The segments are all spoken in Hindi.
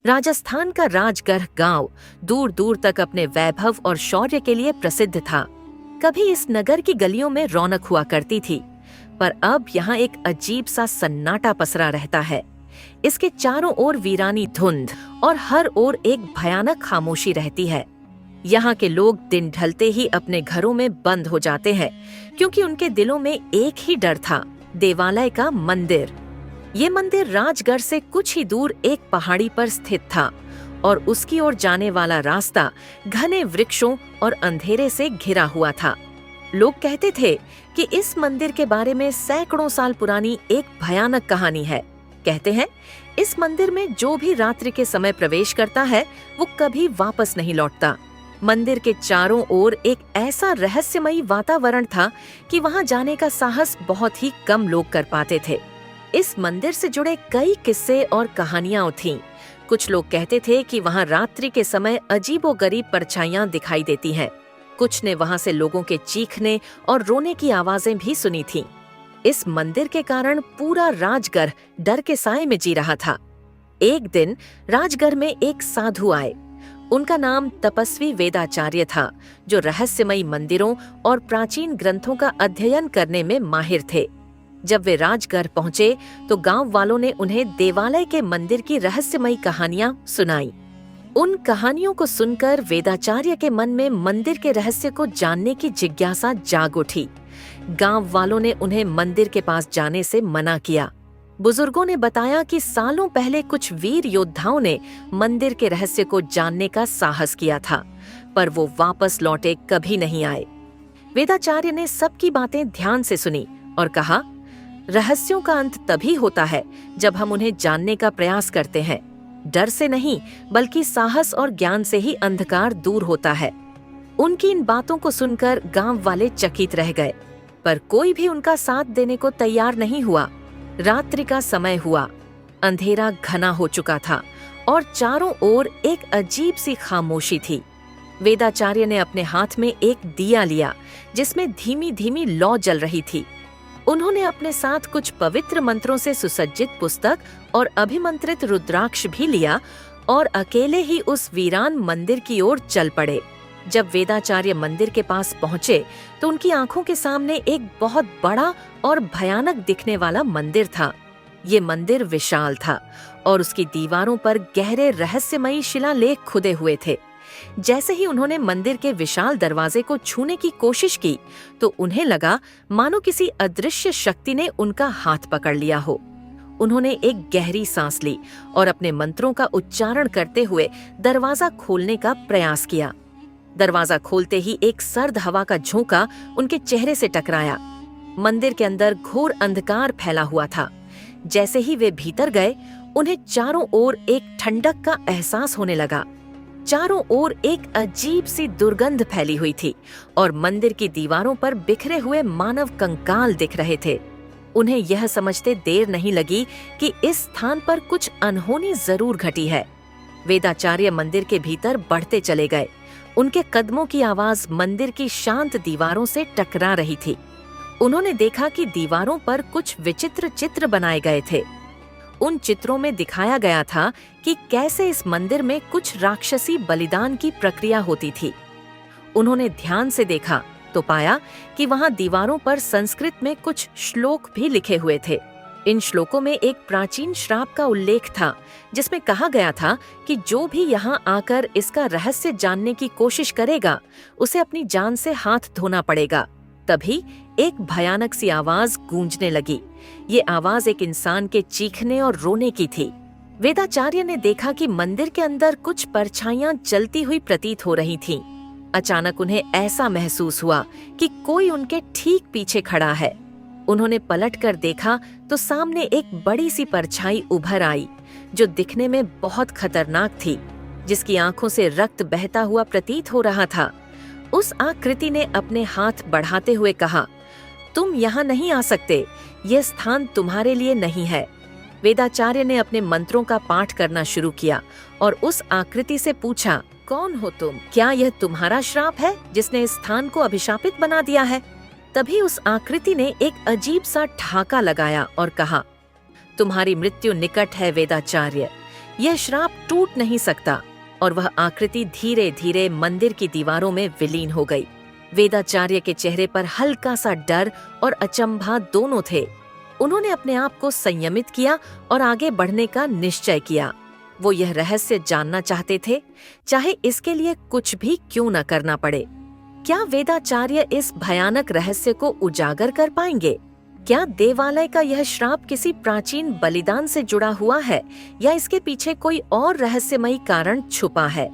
राजस्थान का राजगढ़ गांव दूर दूर तक अपने वैभव और शौर्य के लिए प्रसिद्ध था। कभी इस नगर की गलियों में रौनक हुआ करती थी, पर अब यहाँ एक अजीब सा सन्नाटा पसरा रहता है। इसके चारों ओर वीरानी धुंध और हर ओर एक भयानक खामोशी रहती है। यहाँ के लोग दिन ढलते ही अपने घरों में बंद हो जाते हैं, क्योंकि उनके दिलों में एक ही डर था, देवालय का मंदिर। ये मंदिर राजगढ़ से कुछ ही दूर एक पहाड़ी पर स्थित था और उसकी ओर जाने वाला रास्ता घने वृक्षों और अंधेरे से घिरा हुआ था। लोग कहते थे कि इस मंदिर के बारे में सैकड़ों साल पुरानी एक भयानक कहानी है। कहते हैं इस मंदिर में जो भी रात्रि के समय प्रवेश करता है वो कभी वापस नहीं लौटता। मंदिर के चारों ओर एक ऐसा रहस्यमयी वातावरण था कि वहां जाने का साहस बहुत ही कम लोग कर पाते थे। इस मंदिर से जुड़े कई किस्से और कहानियां थीं। कुछ लोग कहते थे कि वहां रात्रि के समय अजीबोगरीब परछाइयां दिखाई देती हैं। कुछ ने वहां से लोगों के चीखने और रोने की आवाजें भी सुनी थीं। इस मंदिर के कारण पूरा राजगढ़ डर के साए में जी रहा था। एक दिन राजगढ़ में एक साधु आए। उनका नाम तपस्वी वेदाचार्य था, जो रहस्यमयी मंदिरों और प्राचीन ग्रंथों का अध्ययन करने में माहिर थे। जब वे राजगढ़ पहुंचे तो गांव वालों ने उन्हें देवालय के मंदिर की रहस्यमयी कहानियां सुनाई। उन कहानियों को सुनकर वेदाचार्य के मन में मंदिर के रहस्य को जानने की जिज्ञासा जाग उठी। गांव वालों ने उन्हें मंदिर के पास जाने से मना किया। बुजुर्गों ने बताया कि सालों पहले कुछ वीर योद्धाओं ने मंदिर के रहस्य को जानने का साहस किया था, पर वो वापस लौटे कभी नहीं आए। वेदाचार्य ने सबकी बातें ध्यान से सुनी और कहा, रहस्यों का अंत तभी होता है जब हम उन्हें जानने का प्रयास करते हैं। डर से नहीं, बल्कि साहस और ज्ञान से ही अंधकार दूर होता है। उनकी इन बातों को सुनकर गांव वाले चकित रह गए, पर कोई भी उनका साथ देने को तैयार नहीं हुआ। रात्रि का समय हुआ, अंधेरा घना हो चुका था और चारों ओर एक अजीब सी खामोशी थी। वेदाचार्य ने अपने हाथ में एक दिया लिया, जिसमें धीमी धीमी लौ जल रही थी। उन्होंने अपने साथ कुछ पवित्र मंत्रों से सुसज्जित पुस्तक और अभिमंत्रित रुद्राक्ष भी लिया और अकेले ही उस वीरान मंदिर की ओर चल पड़े। जब वेदाचार्य मंदिर के पास पहुंचे तो उनकी आंखों के सामने एक बहुत बड़ा और भयानक दिखने वाला मंदिर था। ये मंदिर विशाल था और उसकी दीवारों पर गहरे रहस्यमयी शिलालेख खुदे हुए थे। जैसे ही उन्होंने मंदिर के विशाल दरवाजे को छूने की कोशिश की तो उन्हें लगा मानो किसी अदृश्य शक्ति ने उनका हाथ पकड़ लिया हो। उन्होंने एक गहरी सांस ली और अपने मंत्रों का उच्चारण करते हुए दरवाजा खोलने का प्रयास किया। दरवाजा खोलते ही एक सर्द हवा का झोंका उनके चेहरे से टकराया। मंदिर के अंदर घोर अंधकार फैला हुआ था। जैसे ही वे भीतर गए, उन्हें चारों ओर एक ठंडक का एहसास होने लगा। चारों ओर एक अजीब सी दुर्गंध फैली हुई थी और मंदिर की दीवारों पर बिखरे हुए मानव कंकाल दिख रहे थे। उन्हें यह समझते देर नहीं लगी कि इस स्थान पर कुछ अनहोनी जरूर घटी है। वेदाचार्य मंदिर के भीतर बढ़ते चले गए। उनके कदमों की आवाज मंदिर की शांत दीवारों से टकरा रही थी। उन्होंने देखा कि दीवारों पर कुछ विचित्र चित्र बनाए गए थे। उन चित्रों में दिखाया गया था कि कैसे इस मंदिर में कुछ राक्षसी बलिदान की प्रक्रिया होती थी। उन्होंने ध्यान से देखा तो पाया कि वहां दीवारों पर संस्कृत में कुछ श्लोक भी लिखे हुए थे। इन श्लोकों में एक प्राचीन श्राप का उल्लेख था, जिसमें कहा गया था कि जो भी यहाँ आकर इसका रहस्य जानने की कोशिश करेगा, उसे अपनी जान से हाथ धोना पड़ेगा। तभी एक भयानक सी आवाज गूंजने लगी। ये आवाज एक इंसान के चीखने और रोने की थी। वेदाचार्य ने देखा कि मंदिर के अंदर कुछ परछाइयां जलती हुई प्रतीत हो रही थीं। अचानक उन्हें ऐसा महसूस हुआ कि कोई उनके ठीक पीछे खड़ा है। उन्होंने पलटकर देखा तो सामने एक बड़ी सी परछाई उभर आई, जो दिखने में बहुत खतरनाक थी, जिसकी आंखों से रक्त बहता हुआ प्रतीत हो रहा था। उस आकृति ने अपने हाथ बढ़ाते हुए कहा, तुम यहाँ नहीं आ सकते, यह स्थान तुम्हारे लिए नहीं है। वेदाचार्य ने अपने मंत्रों का पाठ करना शुरू किया और उस आकृति से पूछा, कौन हो तुम? क्या यह तुम्हारा श्राप है जिसने इस स्थान को अभिशापित बना दिया है? तभी उस आकृति ने एक अजीब सा ठाका लगाया और कहा, तुम्हारी मृत्यु निकट है वेदाचार्य। यह श्राप टूट नहीं सकता और वह आकृति धीरे धीरे मंदिर की दीवारों में विलीन हो गई। वेदाचार्य के चेहरे पर हल्का सा डर और अचंभा दोनों थे। उन्होंने अपने आप को संयमित किया और आगे बढ़ने का निश्चय किया। वो यह रहस्य जानना चाहते थे, चाहे इसके लिए कुछ भी क्यों न करना पड़े। क्या वेदाचार्य इस भयानक रहस्य को उजागर कर पाएंगे? क्या देवालय का यह श्राप किसी प्राचीन बलिदान से जुड़ा हुआ है या इसके पीछे कोई और रहस्यमयी कारण छुपा है?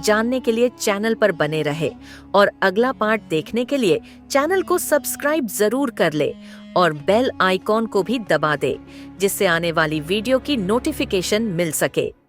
जानने के लिए चैनल पर बने रहे और अगला पार्ट देखने के लिए चैनल को सब्सक्राइब जरूर कर ले और बेल आइकॉन को भी दबा दे, जिससे आने वाली वीडियो की नोटिफिकेशन मिल सके।